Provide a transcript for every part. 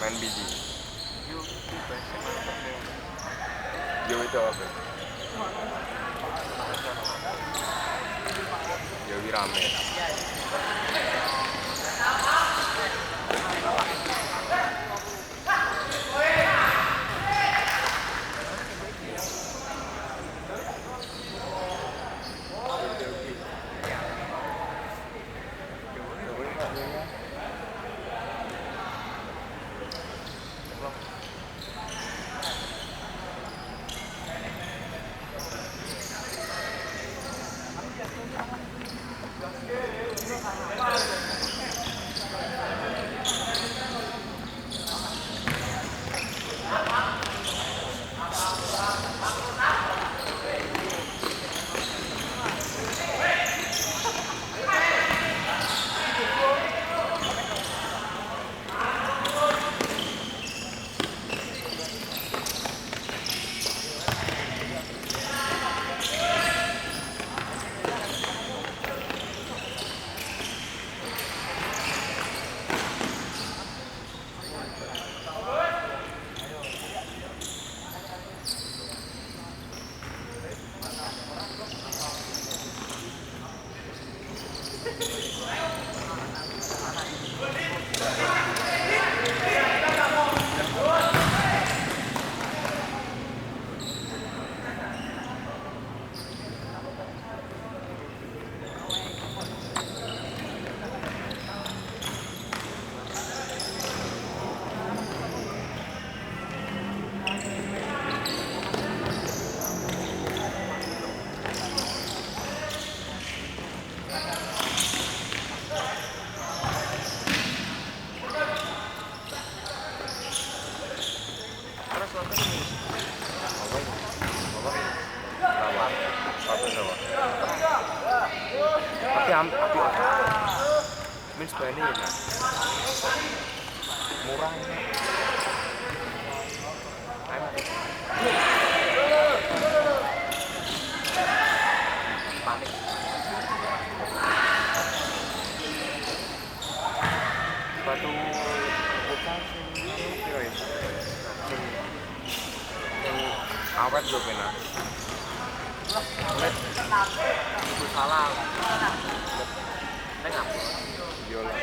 main biji. Yo itu apa? Yo rame. Min sebenarnya ya, murah ini. Panik. Batu bukan yang awet juga benar. Itu salah. Tengah. Yola.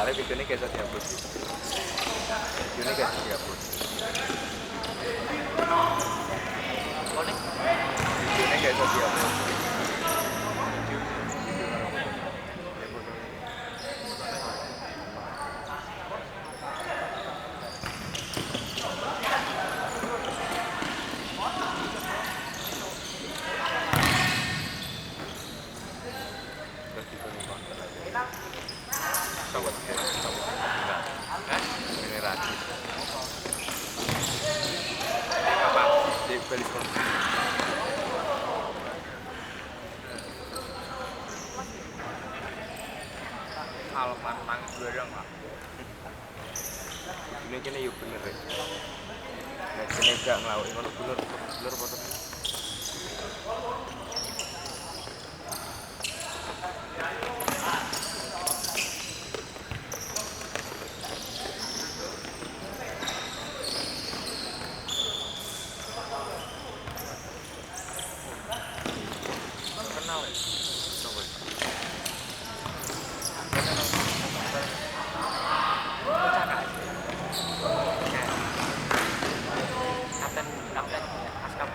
soalnya videonya kayak tadi upload videonya kayak tadi upload videonya kayak tadi upload generasi apa di Baliston hal pantang bareng lah ini kene yuk bener ya nah kene gak ngelawin kalau bener bener kenal ya coba kapten askap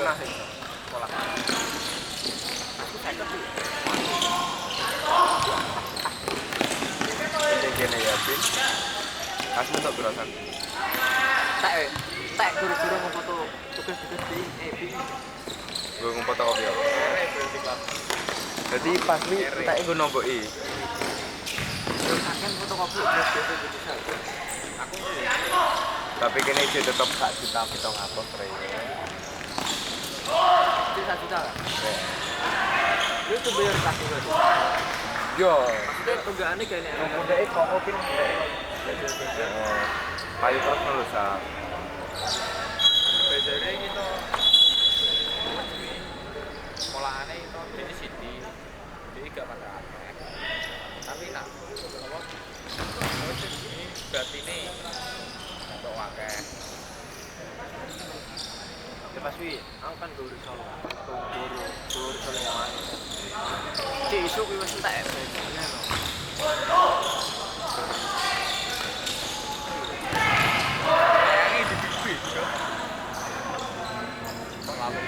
setengah sih sekolah. Aku saya tuh. Ini gini ya, Bin. Kasih untuk berosak. Tak guru-guru ngefoto tugas-tugas di bi. Gue ngumpet kopi ya. Jadi pas nih tak gue nomboki. Akan fotokopi biasa gitu saja. Aku Tapi kene iki tetep 1.700.000 rey. itu 1 juta kan? Lu tuh bayar pasti berarti. Yo, Maksudnya tunggaannya kayaknya modele kok kopi. Payu terus nusa. Belajarnya gitu sekolahannya itu jadi Siti jadi gak pada akeh tapi nak apa ini berarti ini untuk akeh ya pas wi, aku kan guru solo. Guru solo yang mana? Cik isu kuwi wis entek belajarnya no. kayaknya di TV gitu lalu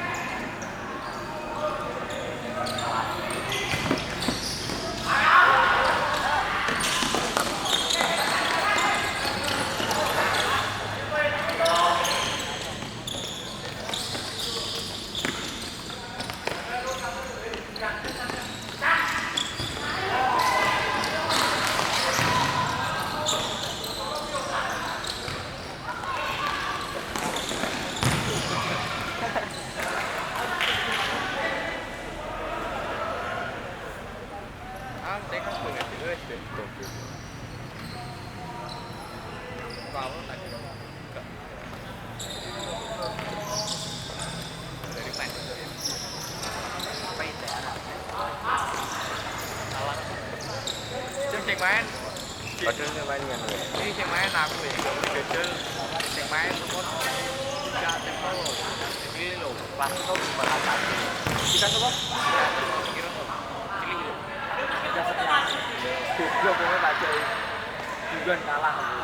TK boleh juga deh kalau tak kira enggak dari main itu ya Apa itu? salah cek main Padahal yang lain kan. ini cek main aku ya gejel cek main semua tidak tempo ini loh Pas itu gimana tadi? kita semua kira tuh ini loh Kita sekian. Goblok kowe tak jauh. Bukan kalah aku.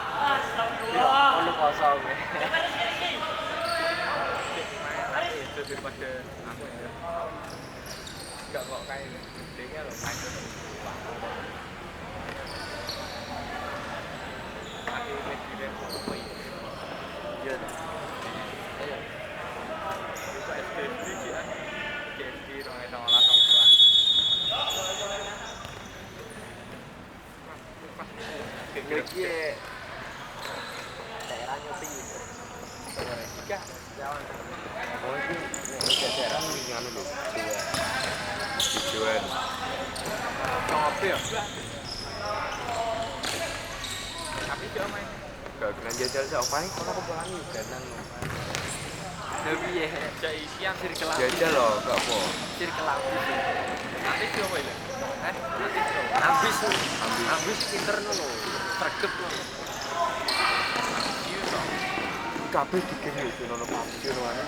Kalau kosong. main aku itu daripada aku ya enggak kok kayak dia loh main itu aku ini tidak mau Iya. Ayo. itu SD ya SD dong itu malah sama Iki daerah nyopi. tiga Jalan. Oh ini jajaran nganu lho. Tujuan. Ngopi ya? tapi dia main Gak kena jajal sak opae kono kepelangi danang. Tapi ya, jadi siang circle up. Jajal lho, gak apa. Circle up. nanti dia apa ya nanti dia Ambis pinter loh. Sregep loh. iya toh Kabeh dikirim itu nono pasti nono ane.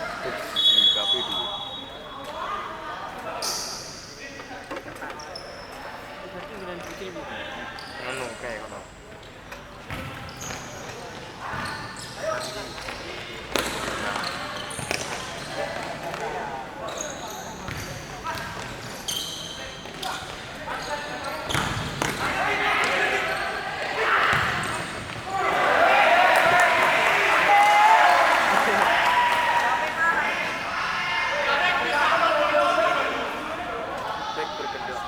Kabeh dulu. Berarti dengan putih ini. Ngono kayak kono. Back berkedok.